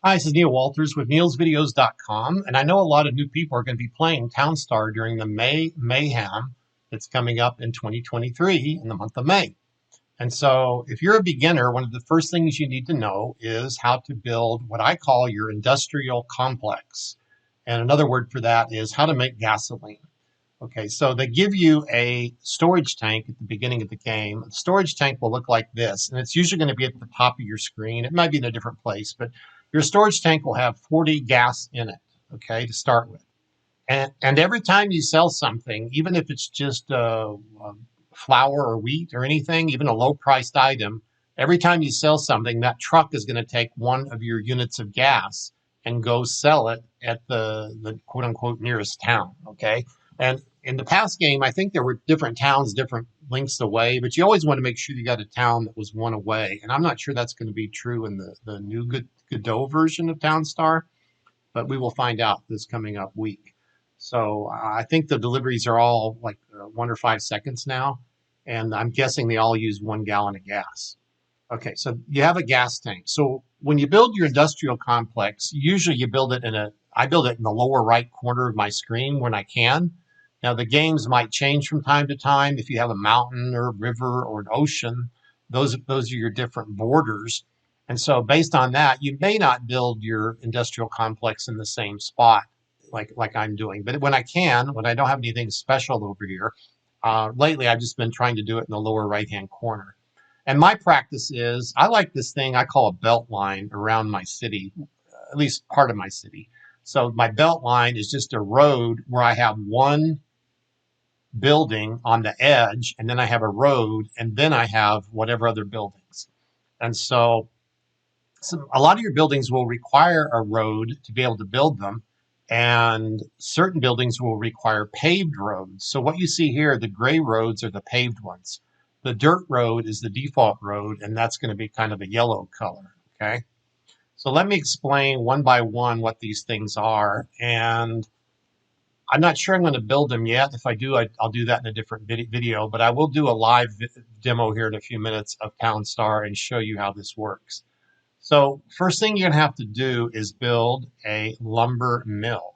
Hi, this is Neil Walters with neilsvideos.com, and I know a lot of new people are going to be playing Townstar during the May Mayhem that's coming up in 2023 in the month of May. And so if you're a beginner, one of the first things you need to know is how to build what I call your industrial complex. And another word for that is how to make gasoline. Okay, so they give you a storage tank at the beginning of the game. The storage tank will look like this, and it's usually going to be at the top of your screen. It might be in a different place, but your storage tank will have 40 gas in it, okay, to start with. And every time you sell something, even if it's just flour or wheat or anything, even a low priced item, every time you sell something, that truck is going to take one of your units of gas and go sell it at the quote unquote nearest town. Okay. And in the past game, I think there were different towns, different lengths away, but you always want to make sure you got a town that was one away. And I'm not sure that's going to be true in the new Godot version of Townstar, but we will find out this coming up week. So I think the deliveries are all like 1 or 5 seconds now, and I'm guessing they all use 1 gallon of gas. Okay, so you have a gas tank. So when you build your industrial complex, usually you build it I build it in the lower right corner of my screen when I can. Now the games might change from time to time. If you have a mountain or a river or an ocean, those are your different borders. And so based on that, you may not build your industrial complex in the same spot like I'm doing. But when I can, when I don't have anything special over here, lately I've just been trying to do it in the lower right-hand corner. And my practice is I like this thing I call a belt line around my city, at least part of my city. So my belt line is just a road where I have one building on the edge, and then I have a road, and then I have whatever other buildings. And so a lot of your buildings will require a road to be able to build them, and certain buildings will require paved roads. So what you see here, the gray roads are the paved ones. The dirt road is the default road, and that's going to be kind of a yellow color, okay? So let me explain one by one what these things are, and I'm not sure I'm going to build them yet. If I do, I'll do that in a different video, but I will do a live demo here in a few minutes of Townstar and show you how this works. So first thing you're going to have to do is build a lumber mill.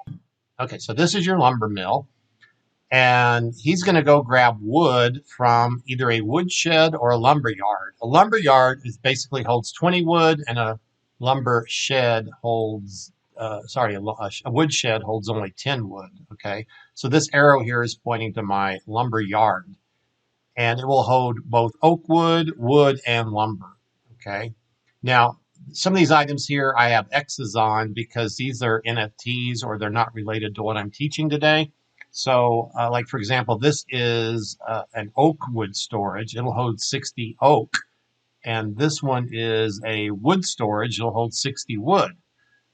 Okay, so this is your lumber mill, and he's going to go grab wood from either a woodshed or a lumber yard. A lumber yard is basically holds 20 wood, and a lumber shed holds, a woodshed holds only 10 wood. Okay, so this arrow here is pointing to my lumber yard, and it will hold both oak wood, wood, and lumber. Okay, now some of these items here I have X's on because these are NFTs or they're not related to what I'm teaching today. So like for example, this is an oak wood storage. It'll hold 60 oak. And this one is a wood storage. It'll hold 60 wood.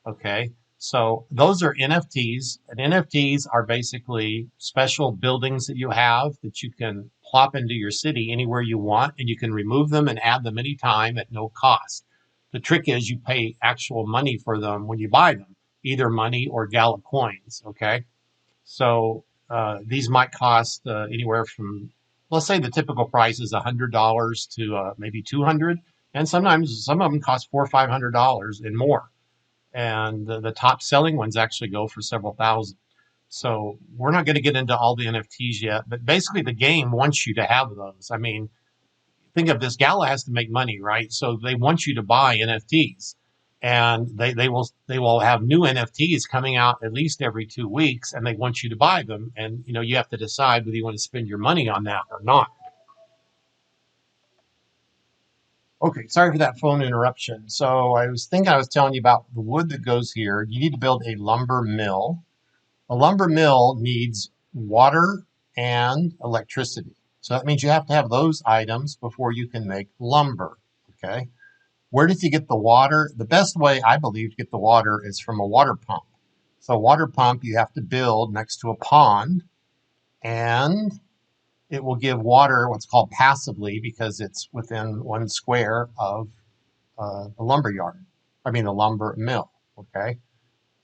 Okay. So those are NFTs, and NFTs are basically special buildings that you have that you can plop into your city anywhere you want, and you can remove them and add them anytime at no cost. The trick is you pay actual money for them when you buy them, either money or gala coins. Okay. So these might cost anywhere from, let's say the typical price is $100 to maybe 200, and sometimes some of them cost $400 or $500 and more. And the top selling ones actually go for several thousand. So we're not going to get into all the NFTs yet, but basically the game wants you to have those. I mean, think of this, Gala has to make money, right? So they want you to buy NFTs, and they will have new NFTs coming out at least every 2 weeks, and they want you to buy them. And you have to decide whether you want to spend your money on that or not. Okay, sorry for that phone interruption. So I was telling you about the wood that goes here. You need to build a lumber mill. A lumber mill needs water and electricity. So that means you have to have those items before you can make lumber. Okay. Where did you get the water? The best way, I believe, to get the water is from a water pump. So a water pump you have to build next to a pond, and it will give water what's called passively because it's within 1 square of the lumber yard. I mean, the lumber mill. Okay.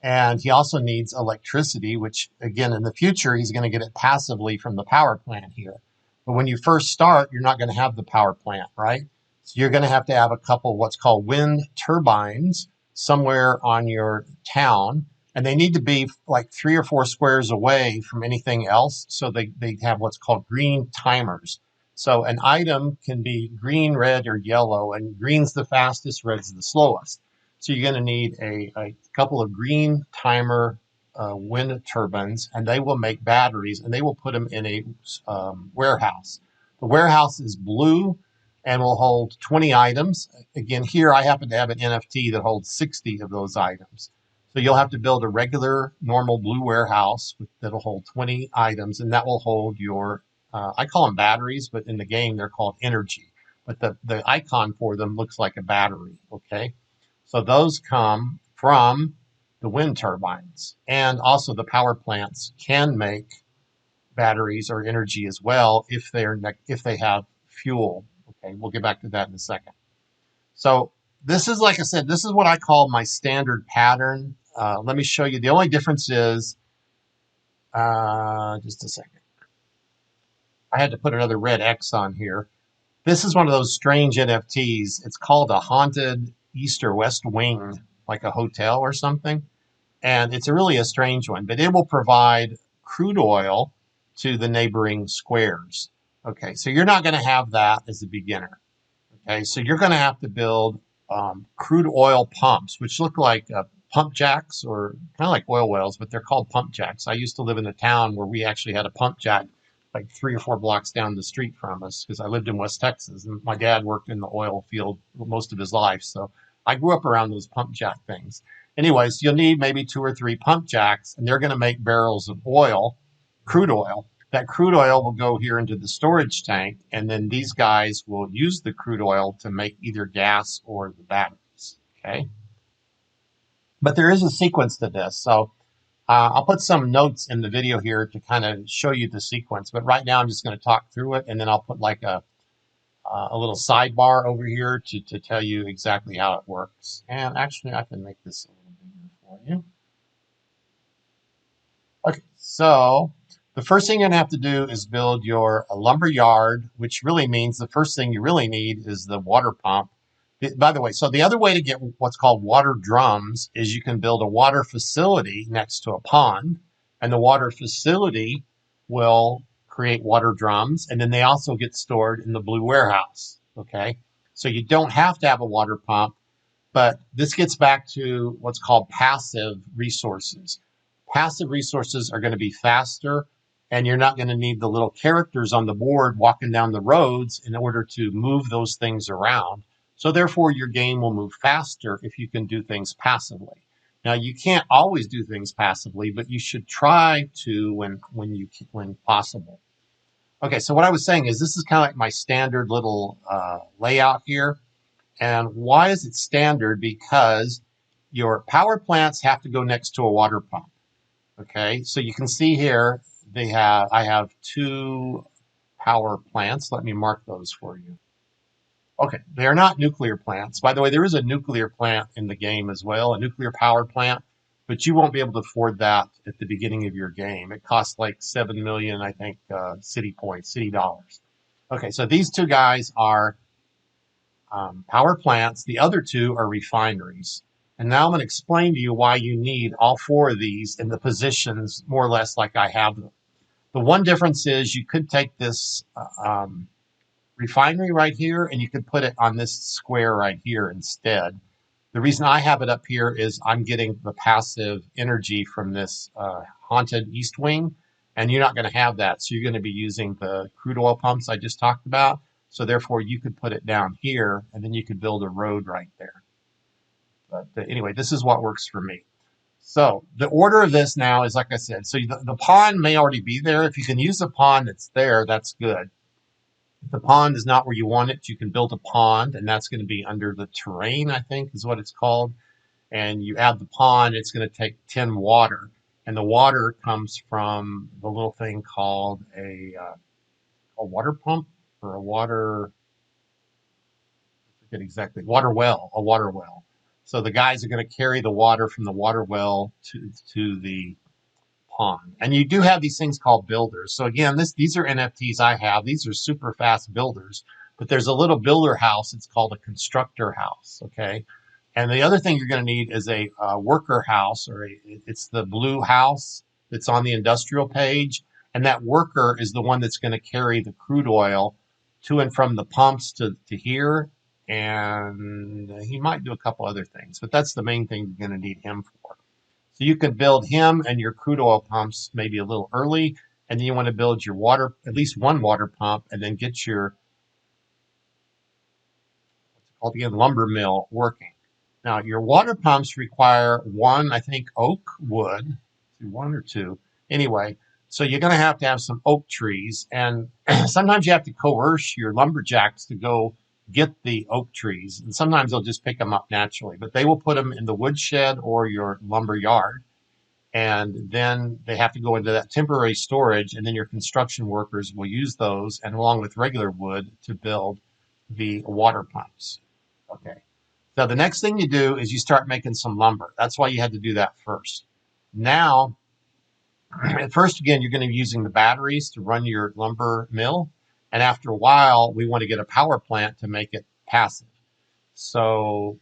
And he also needs electricity, which again, in the future, he's going to get it passively from the power plant here. But when you first start, you're not going to have the power plant, right? So you're going to have a couple what's called wind turbines, somewhere on your town, and they need to be like 3 or 4 squares away from anything else. So they have what's called green timers. So an item can be green, red, or yellow, and green's the fastest, red's the slowest. So you're going to need a couple of green timer wind turbines, and they will make batteries, and they will put them in a warehouse. The warehouse is blue and will hold 20 items. Again, here I happen to have an NFT that holds 60 of those items. So you'll have to build a regular, normal blue warehouse that'll hold 20 items, and that will hold your, I call them batteries, but in the game they're called energy. But the icon for them looks like a battery, okay? So those come from the wind turbines. And also the power plants can make batteries or energy as well if they have fuel. Okay, we'll get back to that in a second. So this is, like I said, this is what I call my standard pattern. Let me show you. The only difference is, just a second. I had to put another red X on here. This is one of those strange NFTs. It's called a haunted east or west wing, like a hotel or something. And it's really a strange one, but it will provide crude oil to the neighboring squares. Okay, so you're not going to have that as a beginner. Okay, so you're going to have to build crude oil pumps, which look like pump jacks or kind of like oil wells, but they're called pump jacks. I used to live in a town where we actually had a pump jack like 3 or 4 blocks down the street from us because I lived in West Texas and my dad worked in the oil field most of his life. So I grew up around those pump jack things. Anyways, you'll need maybe 2 or 3 pump jacks, and they're going to make barrels of oil, crude oil. That crude oil will go here into the storage tank, and then these guys will use the crude oil to make either gas or the batteries. Okay. But there is a sequence to this. So I'll put some notes in the video here to kind of show you the sequence. But right now I'm just going to talk through it, and then I'll put like a little sidebar over here to tell you exactly how it works. And actually, I can make this a little bigger for you. Okay, so the first thing you're gonna have to do is build your lumber yard, which really means the first thing you really need is the water pump. By the way, so the other way to get what's called water drums is you can build a water facility next to a pond, and the water facility will create water drums, and then they also get stored in the blue warehouse. Okay, so you don't have to have a water pump, but this gets back to what's called passive resources. Passive resources are going to be faster, and you're not going to need the little characters on the board walking down the roads in order to move those things around. So therefore, your game will move faster if you can do things passively. Now, you can't always do things passively, but you should try to when possible. Okay, so what I was saying is this is kind of like my standard little layout here. And why is it standard? Because your power plants have to go next to a water pump. Okay, so you can see here I have 2 power plants. Let me mark those for you. Okay, they are not nuclear plants. By the way, there is a nuclear plant in the game as well, a nuclear power plant, but you won't be able to afford that at the beginning of your game. It costs like 7 million, I think, city points, city dollars. Okay, so these 2 guys are power plants. The other 2 are refineries. And now I'm going to explain to you why you need all 4 of these in the positions more or less like I have them. The one difference is you could take this refinery right here and you could put it on this square right here instead. The reason I have it up here is I'm getting the passive energy from this haunted east wing, and you're not going to have that. So you're going to be using the crude oil pumps I just talked about. So therefore, you could put it down here, and then you could build a road right there. But anyway, this is what works for me. So the order of this now is, like I said, so the pond may already be there. If you can use the pond that's there, that's good. If the pond is not where you want it, you can build a pond, and that's going to be under the terrain, I think is what it's called. And you add the pond, it's going to take 10 water. And the water comes from the little thing called a water pump or a water, I forget exactly, water well, a water well. So the guys are going to carry the water from the water well to the pond. And you do have these things called builders. So again, these are NFTs I have. These are super fast builders. But there's a little builder house. It's called a constructor house. Okay. And the other thing you're going to need is a worker house, or it's the blue house that's on the industrial page. And that worker is the one that's going to carry the crude oil to and from the pumps to here. And he might do a couple other things, but that's the main thing you're going to need him for. So you can build him and your crude oil pumps maybe a little early. And then you want to build your water, at least one water pump, and then get your, what's it called again, lumber mill working. Now, your water pumps require one, I think, oak wood, one or two. Anyway, so you're going to have some oak trees, and sometimes you have to coerce your lumberjacks to go get the oak trees, and sometimes they'll just pick them up naturally, but they will put them in the woodshed or your lumber yard, and then they have to go into that temporary storage, and then your construction workers will use those, and along with regular wood, to build the water pumps. Okay. So the next thing you do is you start making some lumber. That's why you had to do that first. Now, at first, again, you're going to be using the batteries to run your lumber mill. And after a while, we want to get a power plant to make it passive. So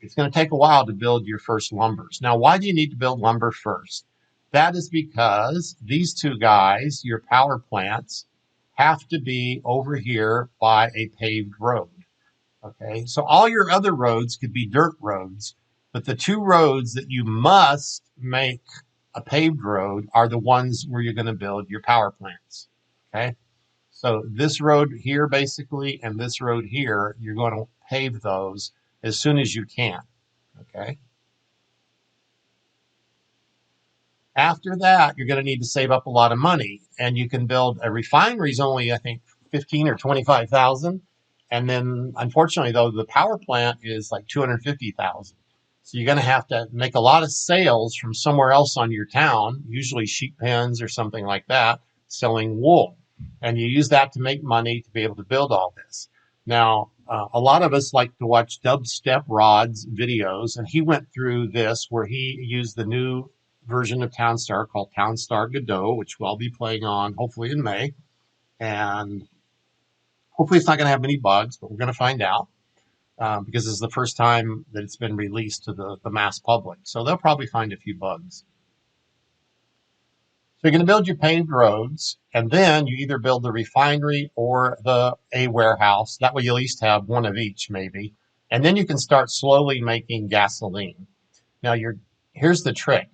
it's going to take a while to build your first lumbers. Now, why do you need to build lumber first? That is because these two guys, your power plants, have to be over here by a paved road. Okay, so all your other roads could be dirt roads, but the two roads that you must make a paved road are the ones where you're going to build your power plants. Okay, so this road here basically and this road here, you're going to pave those as soon as you can. Okay. After that, you're going to need to save up a lot of money, and you can build a refineries only, I think, 15 or 25,000. And then, unfortunately, though, the power plant is like 250,000. So you're going to have to make a lot of sales from somewhere else on your town, usually sheep pens or something like that, selling wool. And you use that to make money to be able to build all this. Now, a lot of us like to watch Dubstep Rod's videos, and he went through this where he used the new version of Townstar called Townstar Godot, which we'll be playing on hopefully in May. And hopefully it's not going to have many bugs, but we're going to find out because this is the first time that it's been released to the mass public. So they'll probably find a few bugs. So you're going to build your paved roads, and then you either build the refinery or a warehouse. That way you at least have one of each maybe. And then you can start slowly making gasoline. Now here's the trick.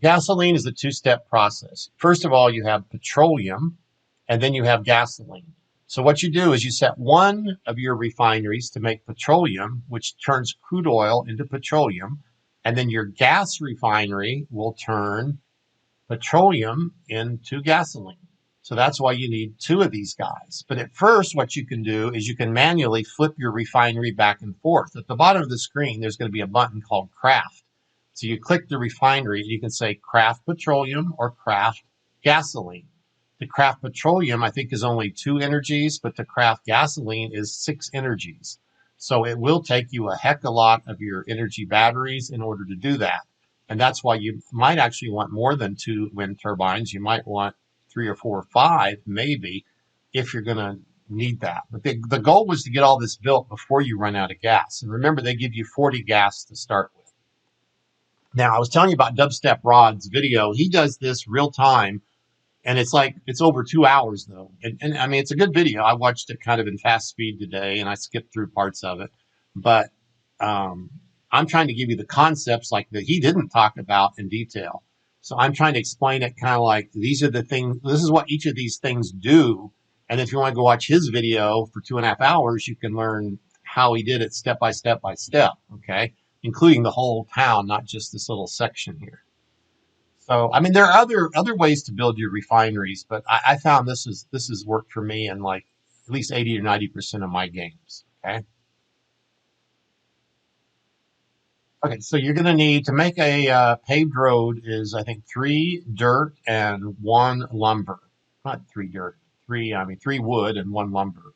Gasoline is a two-step process. First of all, you have petroleum, and then you have gasoline. So what you do is you set one of your refineries to make petroleum, which turns crude oil into petroleum, and then your gas refinery will turn petroleum into gasoline. So that's why you need two of these guys. But at first, what you can do is you can manually flip your refinery back and forth. At the bottom of the screen, there's going to be a button called Craft. So you click the refinery, you can say craft petroleum or craft gasoline. The craft petroleum, I think, is only 2 energies, but the craft gasoline is 6 energies. So it will take you a heck of a lot of your energy batteries in order to do that. And that's why you might actually want more than 2 wind turbines. You might want 3 or 4 or 5, maybe, if you're going to need that. But the goal was to get all this built before you run out of gas. And remember, they give you 40 gas to start with. Now, I was telling you about Dubstep Rod's video. He does this real time, and it's over 2 hours, though. And I mean, it's a good video. I watched it kind of in fast speed today, and I skipped through parts of it. But I'm trying to give you the concepts like that he didn't talk about in detail. So I'm trying to explain it kind of like these are the things, this is what each of these things do. And if you want to go watch his video for 2.5 hours, you can learn how he did it step by step by step, okay? Including the whole town, not just this little section here. So, I mean, there are other ways to build your refineries, but I found this has worked for me in like at least 80 or 90% of my games, okay? Okay, so you're going to need to make a paved road is, I think, 3 dirt and 1 lumber. Not 3 dirt, 3 wood and 1 lumber.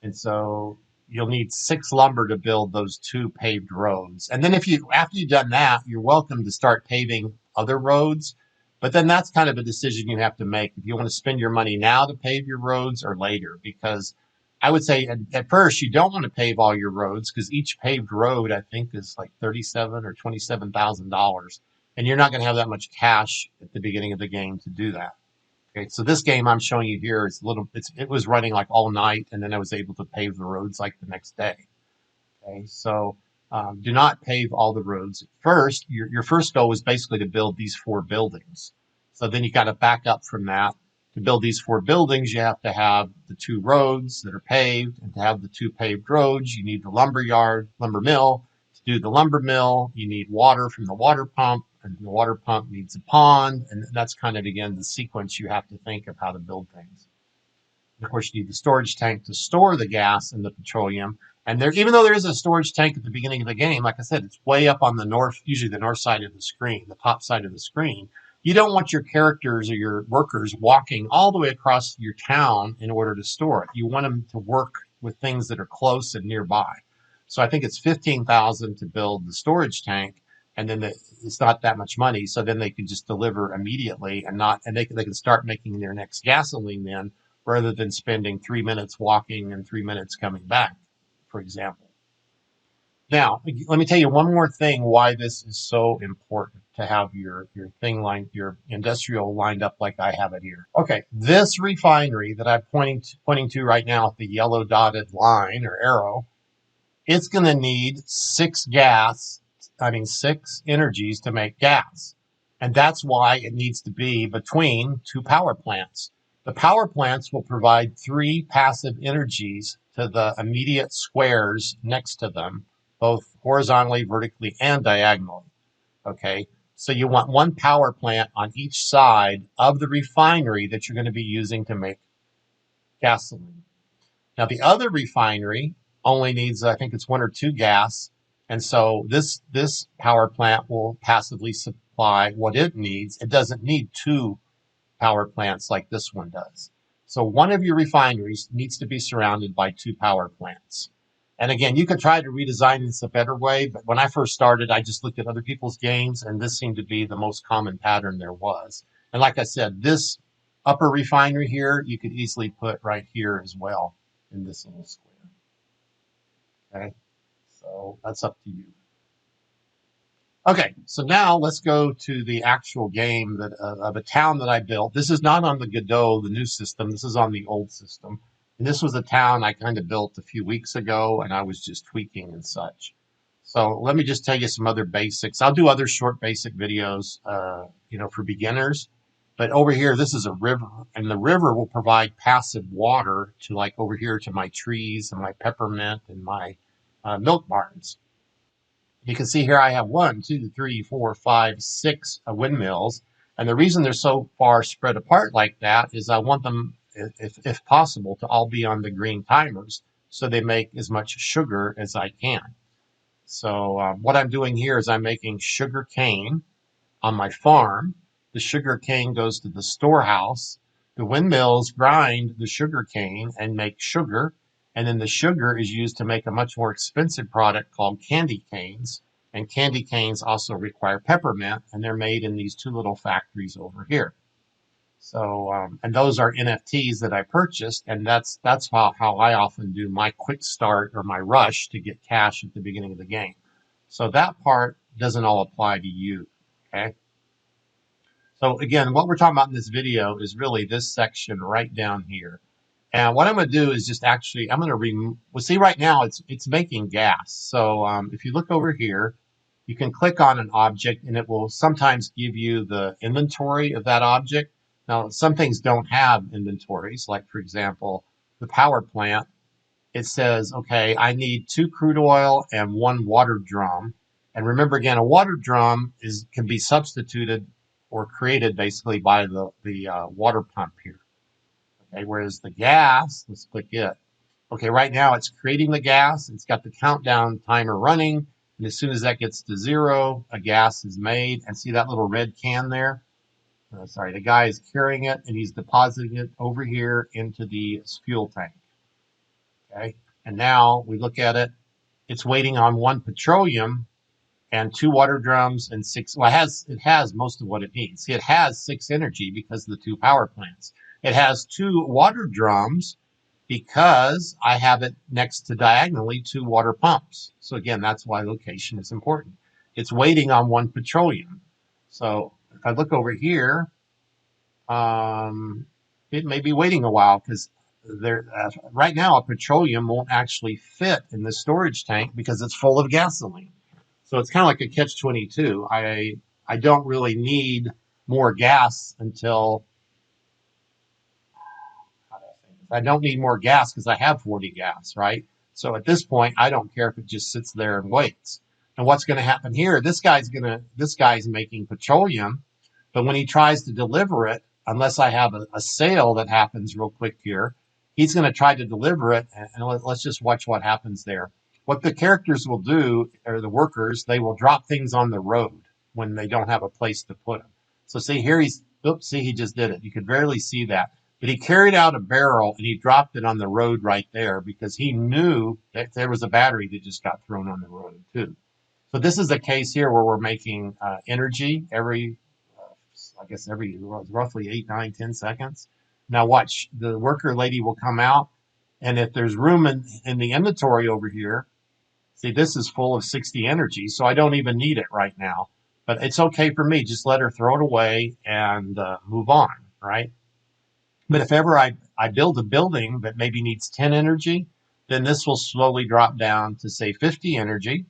And so you'll need 6 lumber to build those 2 paved roads. And then after you've done that, you're welcome to start paving other roads. But then that's kind of a decision you have to make if you want to spend your money now to pave your roads or later, because I would say at first you don't want to pave all your roads because each paved road I think is like $37,000 or $27,000, and you're not going to have that much cash at the beginning of the game to do that. Okay, so this game I'm showing you here is a little. It was running like all night, and then I was able to pave the roads like the next day. Okay, so do not pave all the roads at first. Your first goal is basically to build these four buildings. So then you got to back up from that. To build these four buildings, you have to have the two roads that are paved, and to have the two paved roads, you need the lumber yard, lumber mill. To do the lumber mill, you need water from the water pump, and the water pump needs a pond, and that's kind of again the sequence you have to think of how to build things. Of course, you need the storage tank to store the gas and the petroleum. And there, even though there is a storage tank at the beginning of the game, like I said, it's way up on the north, usually the north side of the screen, the top side of the screen. You don't want your characters or your workers walking all the way across your town in order to store it. You want them to work with things that are close and nearby. So I think it's 15,000 to build the storage tank, and then it's not that much money. So then they can just deliver immediately and they can start making their next gasoline then, rather than spending 3 minutes walking and 3 minutes coming back, for example. Now, let me tell you one more thing why this is so important to have your thing lined, your industrial lined up like I have it here. Okay, this refinery that I'm pointing to right now with the yellow dotted line or arrow, it's going to need six energies to make gas. And that's why it needs to be between two power plants. The power plants will provide three passive energies to the immediate squares next to them, both horizontally, vertically, and diagonally. Okay, so you want one power plant on each side of the refinery that you're going to be using to make gasoline. Now, the other refinery only needs, I think it's one or two gas. And so this power plant will passively supply what it needs. It doesn't need two power plants like this one does. So one of your refineries needs to be surrounded by two power plants. And again, you could try to redesign this a better way, but when I first started, I just looked at other people's games, and this seemed to be the most common pattern there was. And like I said, this upper refinery here, you could easily put right here as well in this little square. Okay, so that's up to you. Okay, so now let's go to the actual game that of a town that I built. This is not on the Godot, the new system. This is on the old system. And this was a town I kind of built a few weeks ago, and I was just tweaking and such. So let me just tell you some other basics. I'll do other short basic videos, for beginners. But over here, this is a river, and the river will provide passive water to like over here to my trees and my peppermint and my milk barns. You can see here I have 1, 2, 3, 4, 5, 6 windmills. And the reason they're so far spread apart like that is I want them, if possible, to all be on the green timers so they make as much sugar as I can. So what I'm doing here is I'm making sugar cane on my farm. The sugar cane goes to the storehouse. The windmills grind the sugar cane and make sugar. And then the sugar is used to make a much more expensive product called candy canes. And candy canes also require peppermint, and they're made in these two little factories over here. So, and those are NFTs that I purchased, and that's how I often do my quick start or my rush to get cash at the beginning of the game. So that part doesn't all apply to you, okay? So again, what we're talking about in this video is really this section right down here. And what I'm going to do is just actually, I'm going to remove, well, see right now it's making gas. So if you look over here, you can click on an object and it will sometimes give you the inventory of that object. Now, some things don't have inventories, like for example, the power plant. It says, okay, I need 2 crude oil and 1 water drum. And remember again, a water drum can be substituted or created basically by the water pump here. Okay, whereas the gas, let's click it. Okay, right now it's creating the gas. It's got the countdown timer running. And as soon as that gets to 0, a gas is made. And see that little red can there? Sorry, the guy is carrying it and he's depositing it over here into the fuel tank. Okay, and now we look at it. It's waiting on 1 petroleum and 2 water drums and 6. Well, it has most of what it needs. See, it has 6 energy because of the 2 power plants. It has 2 water drums because I have it next to diagonally two water pumps. So again, that's why location is important. It's waiting on one petroleum. So if I look over here, it may be waiting a while because there right now a petroleum won't actually fit in the storage tank because it's full of gasoline. So it's kind of like a catch-22. I don't really need more gas until I don't need more gas because I have 40 gas, right? So at this point, I don't care if it just sits there and waits. And what's going to happen here? This guy's making petroleum, but when he tries to deliver it, unless I have a sale that happens real quick here, he's going to try to deliver it. And let's just watch what happens there. What the characters will do, or the workers, they will drop things on the road when they don't have a place to put them. So see here, oops, see, he just did it. You could barely see that. But he carried out a barrel and he dropped it on the road right there because he knew that there was a battery that just got thrown on the road too. So this is a case here where we're making energy every, I guess every roughly 8, 9, 10 seconds. Now watch, the worker lady will come out, and if there's room in the inventory over here, see this is full of 60 energy, so I don't even need it right now. But it's okay for me. Just let her throw it away and move on, right? But if ever I build a building that maybe needs 10 energy, then this will slowly drop down to say 50 energy,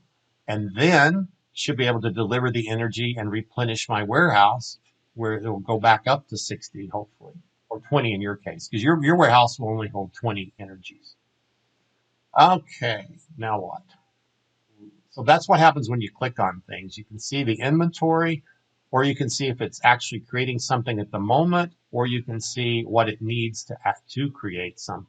and then should be able to deliver the energy and replenish my warehouse where it will go back up to 60, hopefully, or 20 in your case, because your warehouse will only hold 20 energies. Okay, now what? So that's what happens when you click on things. You can see the inventory, or you can see if it's actually creating something at the moment, or you can see what it needs to create something.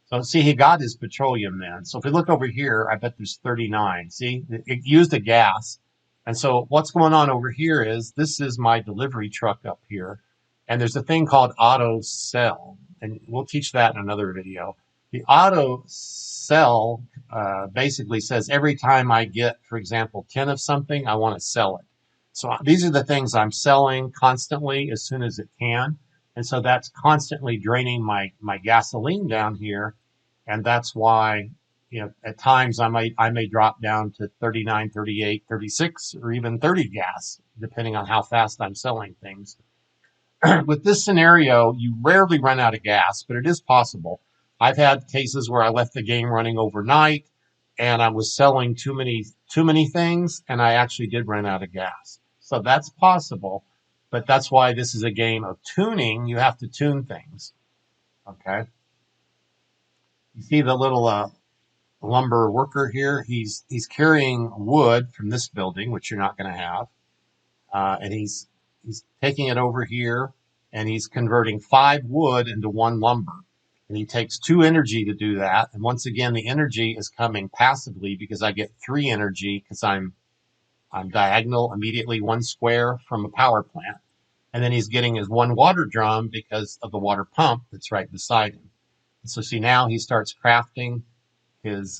So see, he got his petroleum then. So if we look over here, I bet there's 39. See, it used a gas. And so what's going on over here is this is my delivery truck up here. And there's a thing called auto sell. And we'll teach that in another video. The auto sell basically says every time I get, for example, 10 of something, I want to sell it. So these are the things I'm selling constantly as soon as it can. And so that's constantly draining my gasoline down here. And that's why, at times I may drop down to 39, 38, 36, or even 30 gas, depending on how fast I'm selling things. With this scenario, you rarely run out of gas, but it is possible. I've had cases where I left the game running overnight and I was selling too many things, and I actually did run out of gas. So that's possible, but that's why this is a game of tuning. You have to tune things. Okay. You see the little lumber worker here? He's carrying wood from this building, which you're not going to have, and he's taking it over here, and he's converting 5 wood into 1 lumber. And he takes 2 energy to do that. And once again, the energy is coming passively because I get 3 energy because I'm diagonal immediately 1 square from a power plant. And then he's getting his 1 water drum because of the water pump that's right beside him. And so see, now he starts crafting his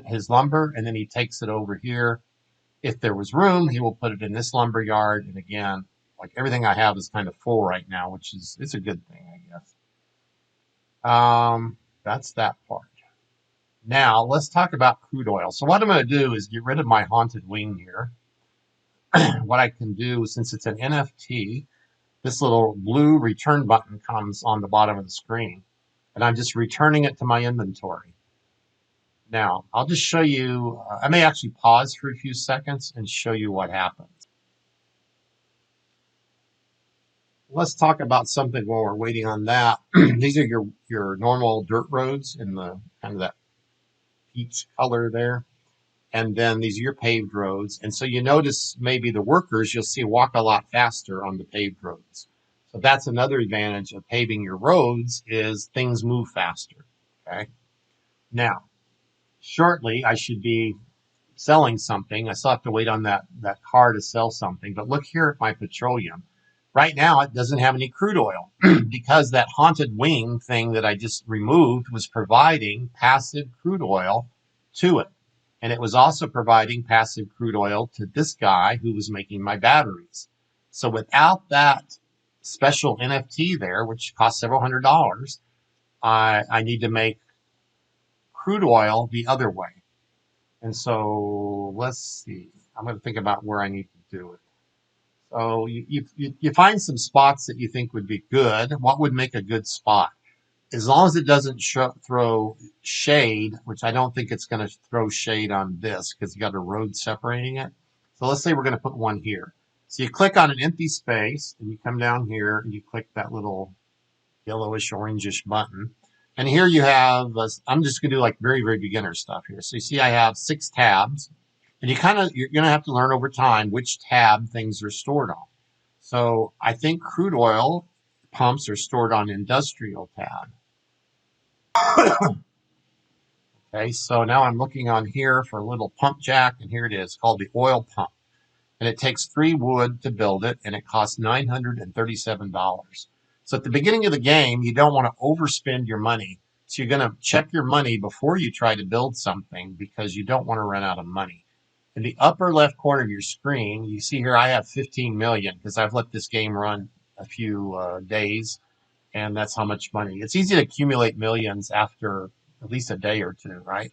his lumber, and then he takes it over here. If there was room, he will put it in this lumber yard. And again, like everything I have is kind of full right now, which is, it's a good thing, I guess. That's that part. Now let's talk about crude oil. So what I'm going to do is get rid of my haunted wing here. What I can do, since it's an NFT, this little blue return button comes on the bottom of the screen, and I'm just returning it to my inventory. Now, I'll just show you, I may actually pause for a few seconds and show you what happens. Let's talk about something while we're waiting on that. These are your normal dirt roads in the kind of that peach color there. And then these are your paved roads. And so you notice maybe the workers, you'll see walk a lot faster on the paved roads. So that's another advantage of paving your roads, is things move faster. Okay. Now, shortly, I should be selling something. I still have to wait on that car to sell something. But look here at my petroleum. Right now, it doesn't have any crude oil because that haunted wing thing that I just removed was providing passive crude oil to it. And it was also providing passive crude oil to this guy who was making my batteries. So without that special NFT there, which cost several $100s, I need to make crude oil the other way. And so let's see. I'm going to think about where I need to do it. So you find some spots that you think would be good. What would make a good spot? As long as it doesn't throw shade, which I don't think it's going to throw shade on this because you got a road separating it. So let's say we're going to put one here. So you click on an empty space and you come down here and you click that little yellowish orangish button. And here you have, I'm just going to do like very, very beginner stuff here. So you see I have 6 tabs. And you're going to have to learn over time which tab things are stored on. So I think crude oil pumps are stored on industrial tab. Okay, so now I'm looking on here for a little pump jack, and here it is, called the oil pump. And it takes 3 wood to build it, and it costs $937. So at the beginning of the game, you don't want to overspend your money. So you're going to check your money before you try to build something because you don't want to run out of money. In the upper left corner of your screen, you see here I have 15 million because I've let this game run a few days, and that's how much money. It's easy to accumulate millions after at least a day or two, right?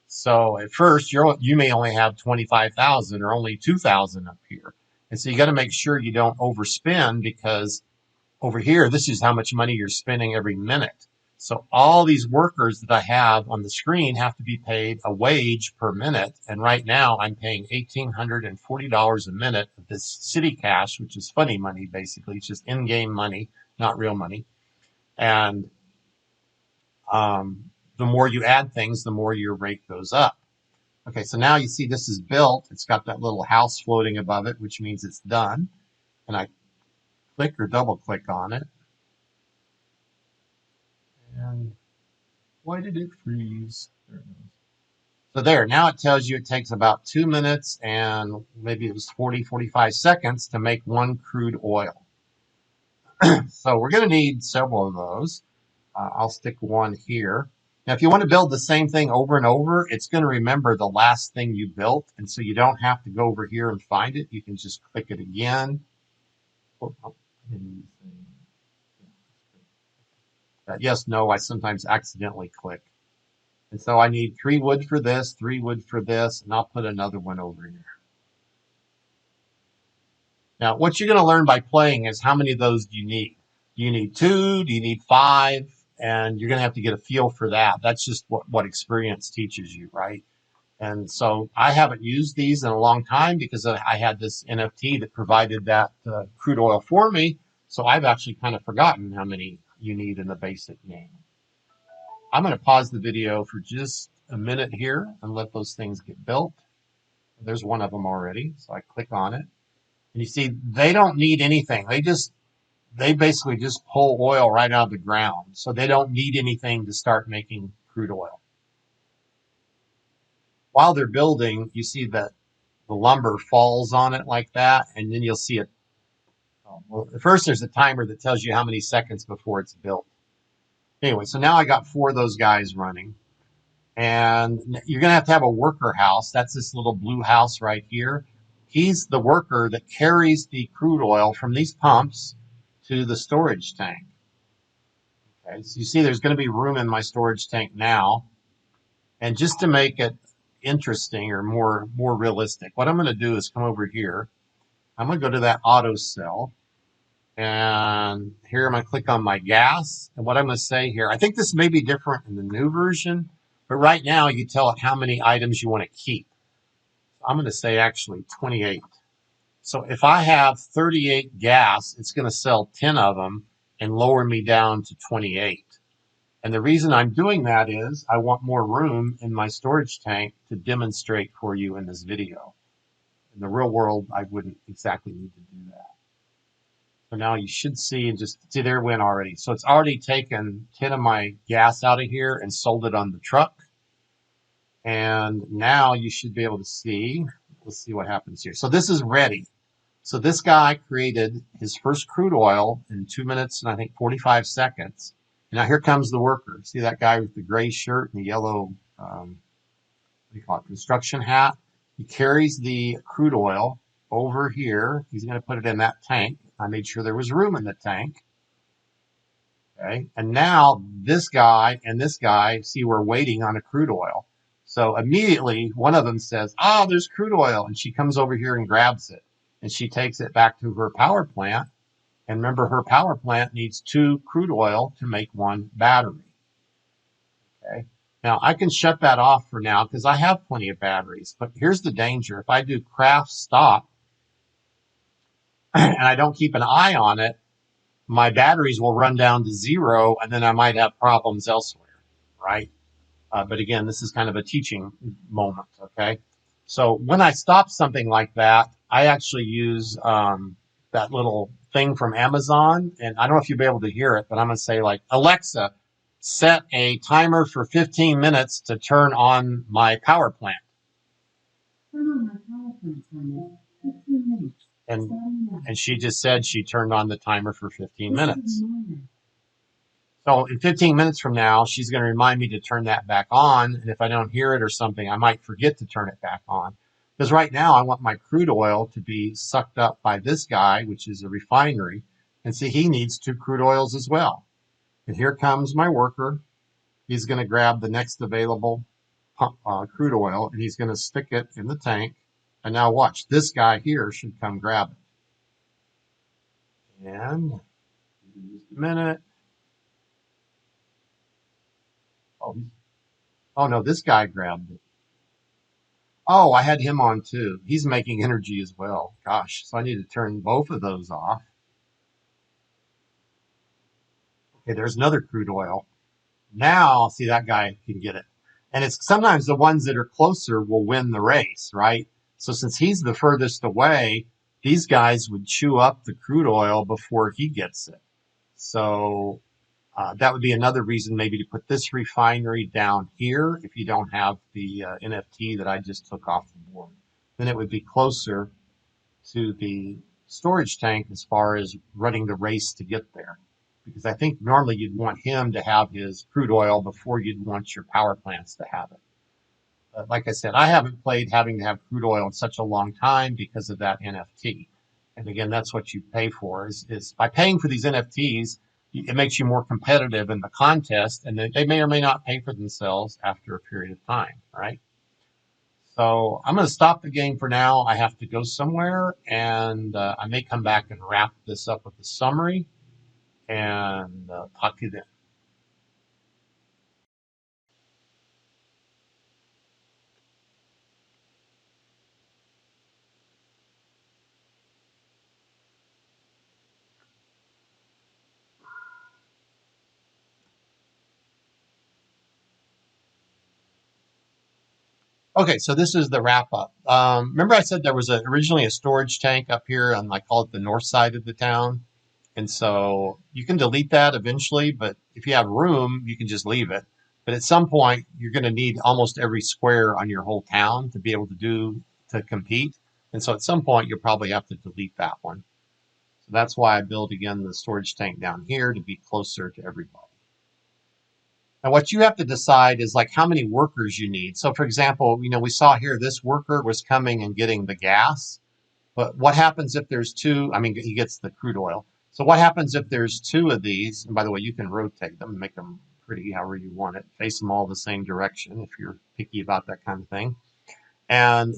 So at first, you may only have 25,000 or only 2,000 up here. And so you got to make sure you don't overspend because over here, this is how much money you're spending every minute. So all these workers that I have on the screen have to be paid a wage per minute. And right now I'm paying $1,840 a minute of this city cash, which is funny money, basically. It's just in-game money, not real money. And the more you add things, the more your rate goes up. Okay, so now you see this is built. It's got that little house floating above it, which means it's done. And I click or double click on it. And why did it freeze? There it is. So there, now it tells you it takes about 2 minutes and maybe it was 45 seconds to make 1 crude oil. So we're going to need several of those. I'll stick one here. Now, if you want to build the same thing over and over, it's going to remember the last thing you built. And so you don't have to go over here and find it. You can just click it again. Yes, no, I sometimes accidentally click. And so I need 3 wood for this, 3 wood for this, and I'll put another one over here. Now, what you're going to learn by playing is how many of those do you need. Do you need 2? Do you need 5? And you're going to have to get a feel for that. That's just what experience teaches you, right? And so I haven't used these in a long time because I had this NFT that provided that crude oil for me. So I've actually kind of forgotten how many you need in the basic game. I'm going to pause the video for just a minute here and let those things get built. There's one of them already. So I click on it. And you see, they don't need anything. They basically just pull oil right out of the ground. So they don't need anything to start making crude oil. While they're building, you see that the lumber falls on it like that, and then you'll see it. Well, first there's a timer that tells you how many seconds before it's built. Anyway, so now I got 4 of those guys running. And you're going to have a worker house. That's this little blue house right here. He's the worker that carries the crude oil from these pumps to the storage tank. Okay, so you see there's going to be room in my storage tank now. And just to make it interesting or more realistic, what I'm going to do is come over here. I'm going to go to that auto cell. And here I'm going to click on my gas. And what I'm going to say here, I think this may be different in the new version. But right now, you tell it how many items you want to keep. I'm going to say actually 28. So if I have 38 gas, it's going to sell 10 of them and lower me down to 28. And the reason I'm doing that is I want more room in my storage tank to demonstrate for you in this video. In the real world, I wouldn't exactly need to do that. So now you should see, and just see there it went already. So it's already taken 10 of my gas out of here and sold it on the truck. And now you should be able to see, let's see what happens here. So this is ready. So this guy created his first crude oil in 2 minutes and I think 45 seconds. And now here comes the worker. See that guy with the gray shirt and the yellow, what do you call it, construction hat? He carries the crude oil over here. He's going to put it in that tank. I made sure there was room in the tank. Okay. And now this guy and this guy see we're waiting on a crude oil. So immediately one of them says, "Oh, there's crude oil." And she comes over here and grabs it. And she takes it back to her power plant. And remember, her power plant needs 2 crude oil to make 1 battery. Okay. Now I can shut that off for now because I have plenty of batteries. But here's the danger. If I do craft stop and I don't keep an eye on it, my batteries will run down to 0 and then I might have problems elsewhere, right? But again, this is kind of a teaching moment, okay? So when I stop something like that, I actually use that little thing from Amazon. And I don't know if you'll be able to hear it, but I'm going to say, like, Alexa, set a timer for 15 minutes to turn on my power plant. Turn on my power plant timer, 15 minutes. And she just said she turned on the timer for 15 minutes. So in 15 minutes from now, she's going to remind me to turn that back on. And if I don't hear it or something, I might forget to turn it back on. Because right now I want my crude oil to be sucked up by this guy, which is a refinery. And see, he needs 2 crude oils as well. And here comes my worker. He's going to grab the next available crude oil and he's going to stick it in the tank. And now watch, this guy here should come grab it. And just a minute. Oh, oh no, this guy grabbed it. Oh, I had him on too. He's making energy as well. Gosh, so I need to turn both of those off. Okay, there's another crude oil. Now, see, that guy can get it. And it's sometimes the ones that are closer will win the race, right? So since he's the furthest away, these guys would chew up the crude oil before he gets it. So that would be another reason maybe to put this refinery down here if you don't have the NFT that I just took off the board. Then it would be closer to the storage tank as far as running the race to get there. Because I think normally you'd want him to have his crude oil before you'd want your power plants to have it. But like I said, I haven't played having to have crude oil in such a long time because of that NFT. And again, that's what you pay for is by paying for these NFTs, it makes you more competitive in the contest, and they may or may not pay for themselves after a period of time, right? So I'm going to stop the game for now. I have to go somewhere, and I may come back and wrap this up with the summary and talk to you then. Okay, so this is the wrap up. Remember I said there was originally a storage tank up here on, I call it the north side of the town. And so you can delete that eventually, but if you have room, you can just leave it. But at some point, you're going to need almost every square on your whole town to be able to compete. And so at some point, you'll probably have to delete that one. So that's why I built again the storage tank down here to be closer to everybody. And what you have to decide is like how many workers you need. So for example, we saw here this worker was coming and getting the gas. But what happens if there's two? I mean, he gets the crude oil. So what happens if there's 2 of these? And by the way, you can rotate them, make them pretty however you want it, face them all the same direction if you're picky about that kind of thing. And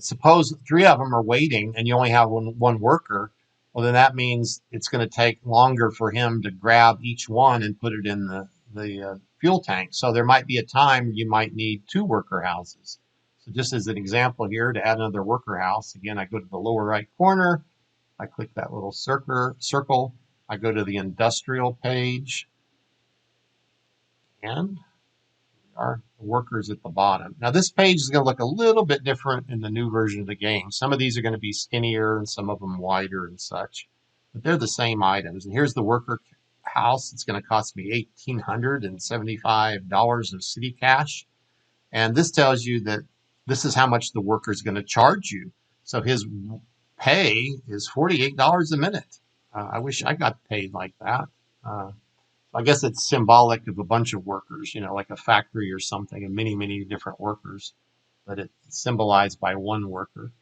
suppose 3 of them are waiting and you only have one worker. Well, then that means it's going to take longer for him to grab each one and put it in the fuel tank. So there might be a time you might need 2 worker houses. So just as an example here, to add another worker house, again, I go to the lower right corner. I click that little circle. I go to the industrial page, and our workers at the bottom. Now this page is going to look a little bit different in the new version of the game. Some of these are going to be skinnier and some of them wider and such, but they're the same items. And here's the worker house. It's going to cost me $1,875 of city cash. And this tells you that this is how much the worker is going to charge you. So his pay is $48 a minute. I wish I got paid like that. I guess it's symbolic of a bunch of workers, like a factory or something, and many, many different workers, but it's symbolized by one worker.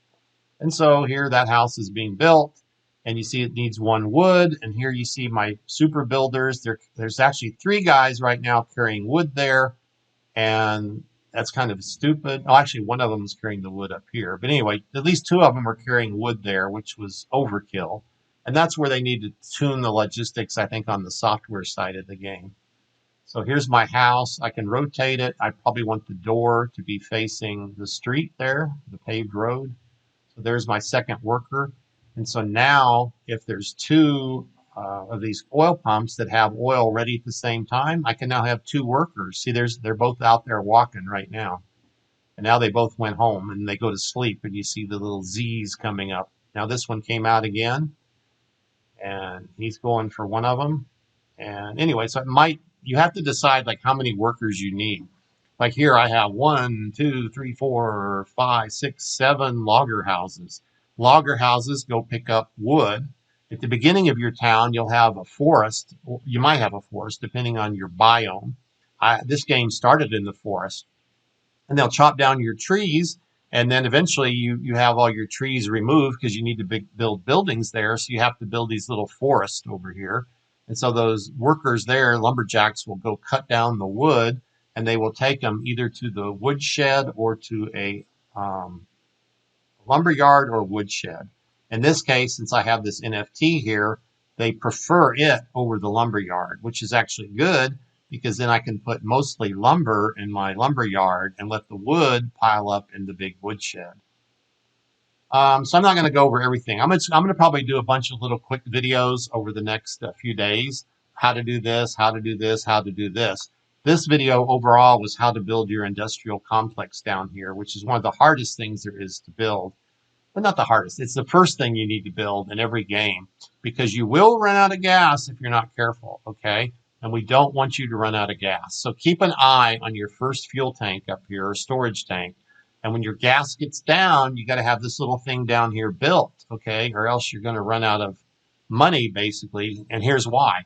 And so here that house is being built. And you see it needs one wood. And here you see my super builders. There's actually 3 guys right now carrying wood there. And that's kind of stupid. Oh, actually, one of them is carrying the wood up here. But anyway, at least 2 of them are carrying wood there, which was overkill. And that's where they need to tune the logistics, I think, on the software side of the game. So here's my house. I can rotate it. I probably want the door to be facing the street there, the paved road. So there's my second worker. And so now if there's 2 of these oil pumps that have oil ready at the same time, I can now have 2 workers. See, they're both out there walking right now. And now they both went home and they go to sleep and you see the little Z's coming up. Now this one came out again and he's going for one of them. And anyway, so you have to decide like how many workers you need. Like here I have 1, 2, 3, 4, 5, 6, 7 logger houses. Logger houses go pick up wood. At the beginning of your town, you'll have a forest. You might have a forest depending on your biome. This game started in the forest. And they'll chop down your trees. And then eventually you have all your trees removed because you need to build buildings there. So you have to build these little forests over here. And so those workers there, lumberjacks, will go cut down the wood and they will take them either to the woodshed or to a lumberyard or woodshed. In this case, since I have this NFT here, they prefer it over the lumberyard, which is actually good because then I can put mostly lumber in my lumberyard and let the wood pile up in the big woodshed. So I'm not going to go over everything. I'm going to probably do a bunch of little quick videos over the next few days. How to do this, how to do this, how to do this. This video overall was how to build your industrial complex down here, which is one of the hardest things there is to build. But not the hardest. It's the first thing you need to build in every game because you will run out of gas if you're not careful, okay? And we don't want you to run out of gas. So keep an eye on your first fuel tank up here or storage tank. And when your gas gets down, you got to have this little thing down here built, okay? Or else you're going to run out of money, basically. And here's why.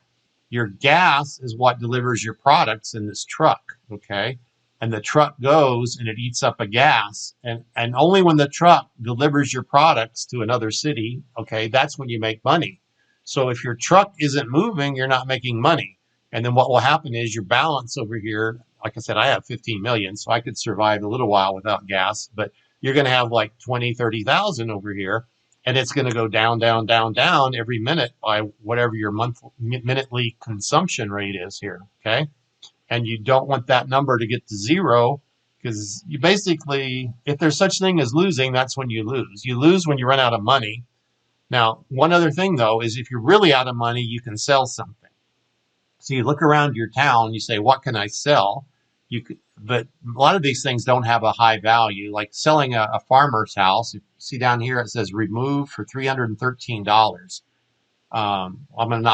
Your gas is what delivers your products in this truck, okay? And the truck goes and it eats up a gas. And only when the truck delivers your products to another city, okay, that's when you make money. So if your truck isn't moving, you're not making money. And then what will happen is your balance over here, like I said, I have 15 million, so I could survive a little while without gas, but you're going to have like 20, 30,000 over here. And it's going to go down, down, down, down every minute by whatever your minutely consumption rate is here, okay? And you don't want that number to get to 0 because you basically, if there's such thing as losing, that's when you lose. You lose when you run out of money. Now, one other thing though is if you're really out of money, you can sell something. So you look around your town, you say, what can I sell? But a lot of these things don't have a high value, like selling a farmer's house. You see down here, it says remove for $313. I'm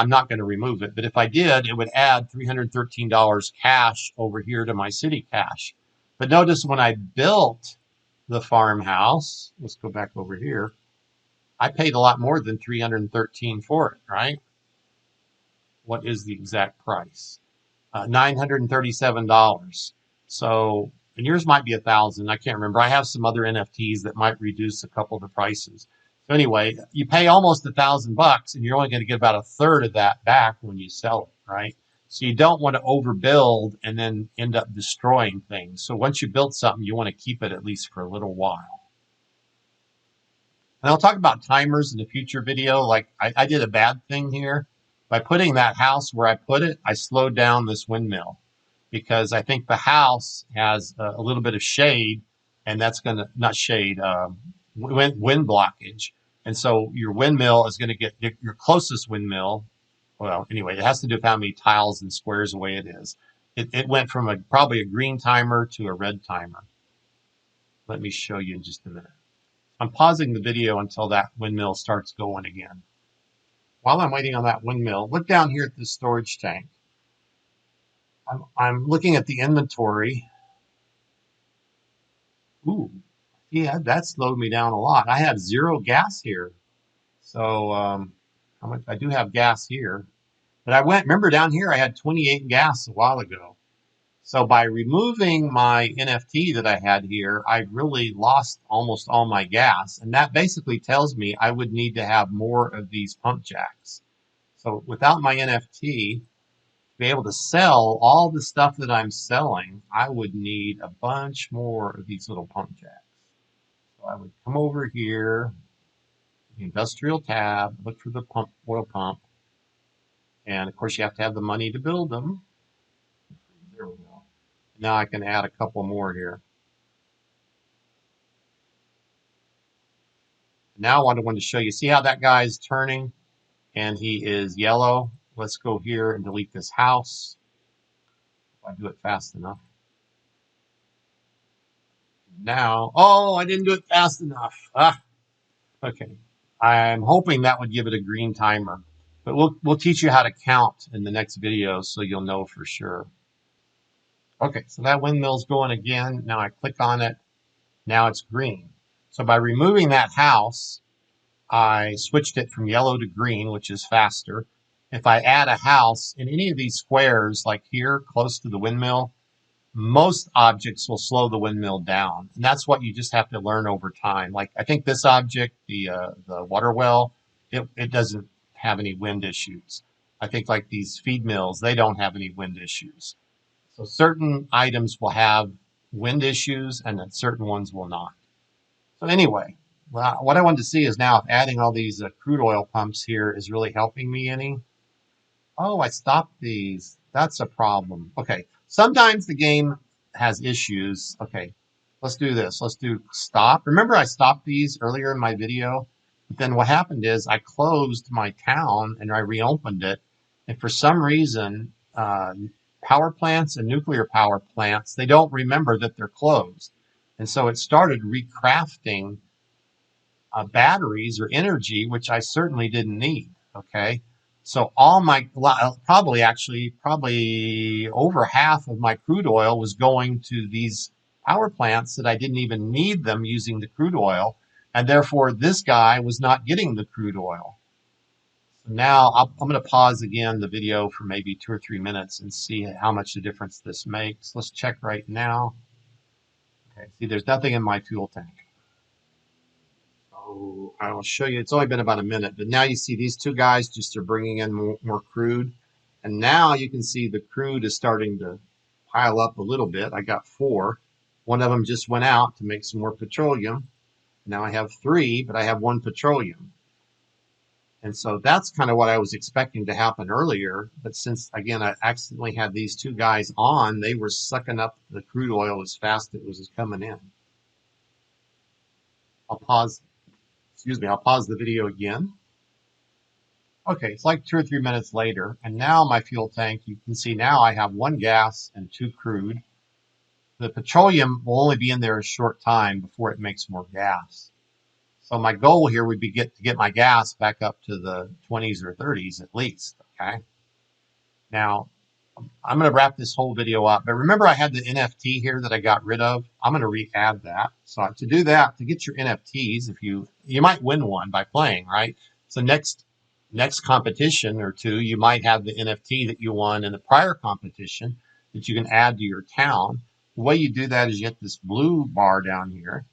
not going to remove it, but if I did, it would add $313 cash over here to my city cash. But notice when I built the farmhouse, let's go back over here, I paid a lot more than $313 for it, right? What is the exact price? $937. So, and yours might be 1,000. I can't remember. I have some other NFTs that might reduce a couple of the prices. So anyway, you pay almost $1,000 and you're only going to get about a third of that back when you sell it, right? So you don't want to overbuild and then end up destroying things. So once you build something, you want to keep it at least for a little while. And I'll talk about timers in a future video. Like I did a bad thing here. By putting that house where I put it, I slowed down this windmill because I think the house has a little bit of shade and that's going to, not shade, wind blockage. And so your windmill is going to get your closest windmill. Well, anyway, it has to do with how many tiles and squares away it is. It went from probably a green timer to a red timer. Let me show you in just a minute. I'm pausing the video until that windmill starts going again. While I'm waiting on that windmill, look down here at this storage tank. I'm looking at the inventory. Ooh, yeah, that slowed me down a lot. I have 0 gas here. So I do have gas here. But remember down here, I had 28 gas a while ago. So by removing my NFT that I had here, I really lost almost all my gas. And that basically tells me I would need to have more of these pump jacks. So without my NFT, to be able to sell all the stuff that I'm selling, I would need a bunch more of these little pump jacks. So I would come over here, the industrial tab, look for the pump, oil pump. And of course you have to have the money to build them. There we go. Now I can add a couple more here. Now what I wanted to show you, see how that guy is turning and he is yellow? Let's go here and delete this house. If I do it fast enough. Now, oh, I didn't do it fast enough. Ah, okay. I'm hoping that would give it a green timer, but we'll teach you how to count in the next video so you'll know for sure. Okay, so that windmill's going again. Now I click on it. Now it's green. So by removing that house, I switched it from yellow to green, which is faster. If I add a house in any of these squares, like here, close to the windmill, most objects will slow the windmill down. And that's what you just have to learn over time. Like I think this object, the water well, it doesn't have any wind issues. I think like these feed mills, they don't have any wind issues. So certain items will have wind issues and then certain ones will not. So anyway, what I wanted to see is now if adding all these crude oil pumps here is really helping me any. Oh, I stopped these. That's a problem. Okay, sometimes the game has issues. Okay, let's do this. Let's do stop. Remember I stopped these earlier in my video? But then what happened is I closed my town and I reopened it. And for some reason, power plants and nuclear power plants, they don't remember that they're closed. And so it started recrafting batteries or energy, which I certainly didn't need. Okay. So all my, probably over half of my crude oil was going to these power plants that I didn't even need them using the crude oil. And therefore this guy was not getting the crude oil. So now I'm going to pause again the video for maybe 2 or 3 minutes and see how much the difference this makes. Let's check right now. Okay. See, there's nothing in my fuel tank. So I will show you. It's only been about a minute, but now you see these two guys just are bringing in more crude. And now you can see the crude is starting to pile up a little bit. I got 4. One of them just went out to make some more petroleum. Now I have 3, but I have 1 petroleum. And so that's kind of what I was expecting to happen earlier. But since, again, I accidentally had these two guys on, they were sucking up the crude oil as fast as it was coming in. I'll pause the video again. Okay, it's like 2 or 3 minutes later, and now my fuel tank, you can see now I have 1 gas and 2 crude. The petroleum will only be in there a short time before it makes more gas. So my goal here would be to get my gas back up to the 20s or 30s at least, okay? Now, I'm going to wrap this whole video up. But remember I had the NFT here that I got rid of? I'm going to re-add that. So to do that, to get your NFTs, if you might win one by playing, right? So next competition or two, you might have the NFT that you won in the prior competition that you can add to your town. The way you do that is you get this blue bar down here,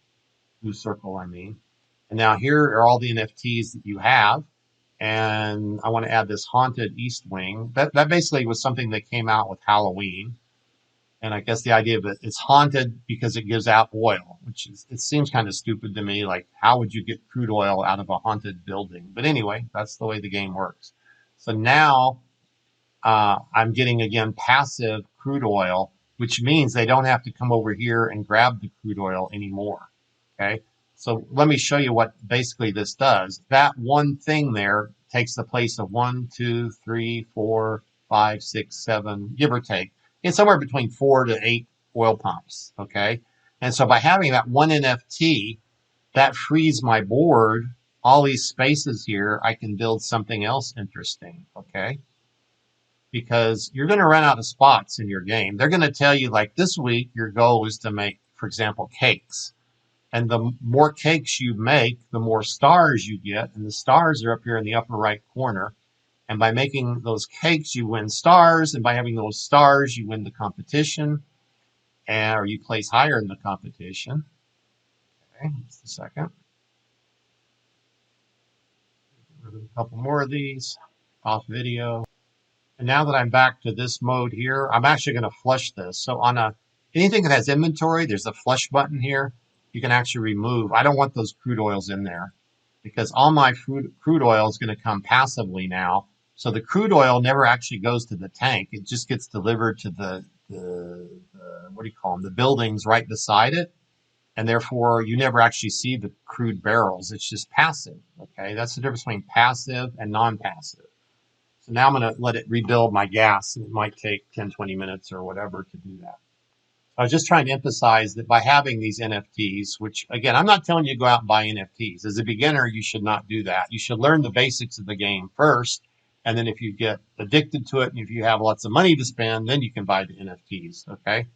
blue circle, I mean. And now here are all the NFTs that you have. And I want to add this haunted east wing. That basically was something that came out with Halloween. And I guess the idea of it's haunted because it gives out oil, which is, it seems kind of stupid to me. Like, how would you get crude oil out of a haunted building? But anyway, that's the way the game works. So now I'm getting, again, passive crude oil, which means they don't have to come over here and grab the crude oil anymore. Okay. So let me show you what basically this does. That one thing there takes the place of 1, 2, 3, 4, 5, 6, 7, give or take. It's somewhere between 4 to 8 oil pumps, okay? And so by having that one NFT, that frees my board, all these spaces here, I can build something else interesting, okay? Because you're going to run out of spots in your game. They're going to tell you, like, this week, your goal is to make, for example, cakes. And the more cakes you make, the more stars you get. And the stars are up here in the upper right corner. And by making those cakes, you win stars. And by having those stars, you win the competition, or you place higher in the competition. Okay, just a second. A couple more of these. Off video. And now that I'm back to this mode here, I'm actually going to flush this. So on anything that has inventory, there's a flush button here. You can actually remove. I don't want those crude oils in there because all my crude oil is going to come passively now. So the crude oil never actually goes to the tank. It just gets delivered to the what do you call them? The buildings right beside it. And therefore, you never actually see the crude barrels. It's just passive. Okay, that's the difference between passive and non-passive. So now I'm going to let it rebuild my gas, and it might take 10, 20 minutes or whatever to do that. I was just trying to emphasize that by having these NFTs, which again, I'm not telling you to go out and buy NFTs. As a beginner, you should not do that. You should learn the basics of the game first. And then if you get addicted to it, and if you have lots of money to spend, then you can buy the NFTs. Okay.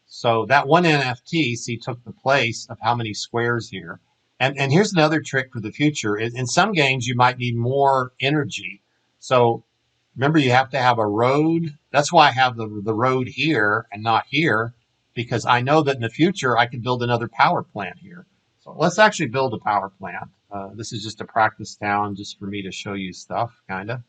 So that one NFT, see, took the place of how many squares here. And here's another trick for the future. In some games, you might need more energy. So remember, you have to have a road. That's why I have the road here and not here, because I know that in the future I can build another power plant here. So let's actually build a power plant. This is just a practice town just for me to show you stuff, kind of.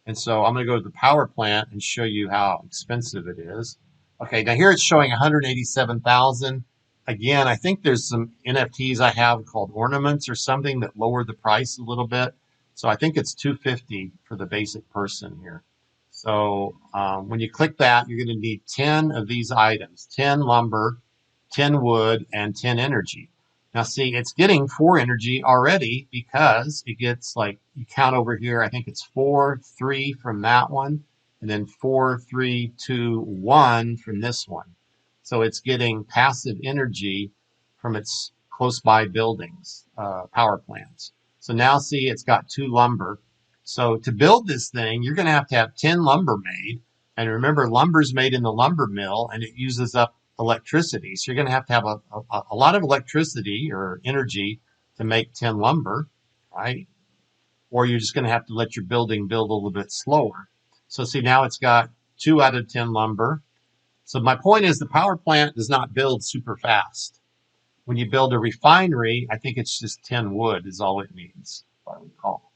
And so I'm going to go to the power plant and show you how expensive it is. Okay, now here it's showing 187,000. Again, I think there's some NFTs I have called ornaments or something that lower the price a little bit. So I think it's 250 for the basic person here. So when you click that, you're going to need 10 of these items, 10 lumber, 10 wood, and 10 energy. Now see, it's getting 4 energy already because it gets, like, you count over here, I think it's 4, 3 from that one, and then 4, 3, 2, 1 from this one. So it's getting passive energy from its close by buildings, power plants. So now see, it's got 2 lumber. So to build this thing, you're going to have 10 lumber made. And remember, lumber's made in the lumber mill and it uses up electricity. So you're going to have a lot of electricity or energy to make 10 lumber, right? Or you're just going to have to let your building build a little bit slower. So see, now it's got 2 out of 10 lumber. So my point is the power plant does not build super fast. When you build a refinery, I think it's just 10 wood is all it needs, if I recall.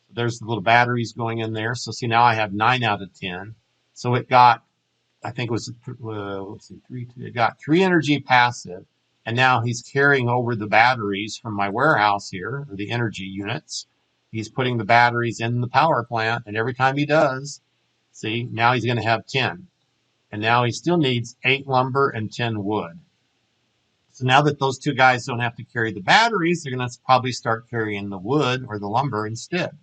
So there's the little batteries going in there. So see, now I have 9 out of 10. So it got, I think it was, let's see, it got 3 energy passive. And now he's carrying over the batteries from my warehouse here, or the energy units. He's putting the batteries in the power plant. And every time he does, see, now he's going to have 10. And now he still needs 8 lumber and 10 wood. So now that those 2 guys don't have to carry the batteries, they're going to probably start carrying the wood or the lumber instead.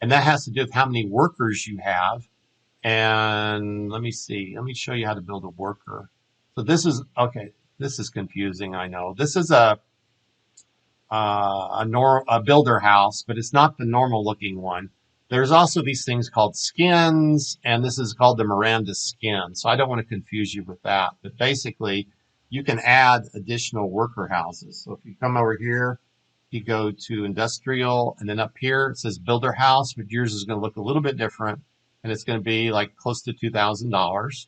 And that has to do with how many workers you have. And let me see. Let me show you how to build a worker. So this is, okay, this is confusing, I know. This is a builder house, but it's not the normal looking one. There's also these things called skins, and this is called the Miranda skin. So I don't want to confuse you with that. But basically, you can add additional worker houses. So if you come over here, you go to industrial, and then up here it says builder house, but yours is going to look a little bit different, and it's going to be like close to $2,000.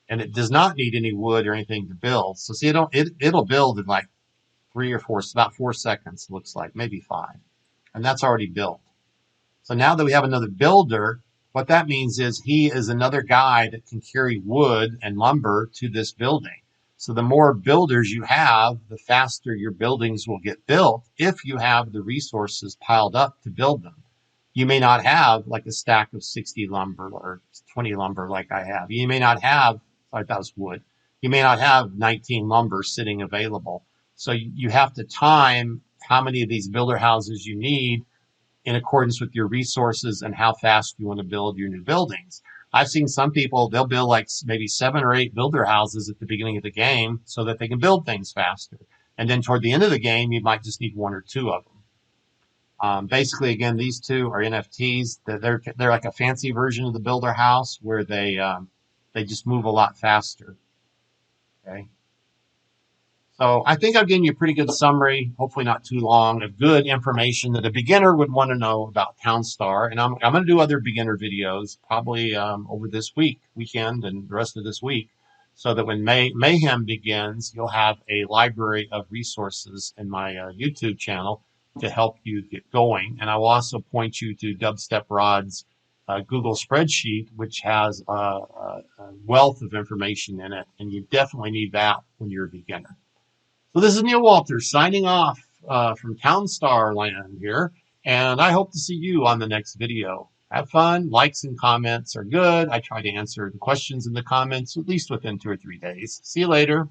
And it does not need any wood or anything to build. So see, it'll build in like 3 or 4, about 4 seconds, looks like, maybe 5. And that's already built. So now that we have another builder, what that means is he is another guy that can carry wood and lumber to this building. So the more builders you have, the faster your buildings will get built if you have the resources piled up to build them. You may not have like a stack of 60 lumber or 20 lumber like I have. You may not have, like that was wood. You may not have 19 lumber sitting available. So you have to time how many of these builder houses you need in accordance with your resources and how fast you want to build your new buildings. I've seen some people, they'll build like maybe 7 or 8 builder houses at the beginning of the game so that they can build things faster. And then toward the end of the game, you might just need 1 or 2 of them. Basically, again, these 2 are NFTs. They're like a fancy version of the builder house where they just move a lot faster. Okay. So I think I've given you a pretty good summary, hopefully not too long, of good information that a beginner would want to know about Townstar. And I'm going to do other beginner videos probably over this weekend and the rest of this week, so that when Mayhem begins, you'll have a library of resources in my YouTube channel to help you get going. And I will also point you to Dubstep Rod's Google spreadsheet, which has a wealth of information in it. And you definitely need that when you're a beginner. So this is Neil Walters signing off from Townstar Land here, and I hope to see you on the next video. Have fun. Likes and comments are good. I try to answer the questions in the comments at least within 2 or 3 days. See you later.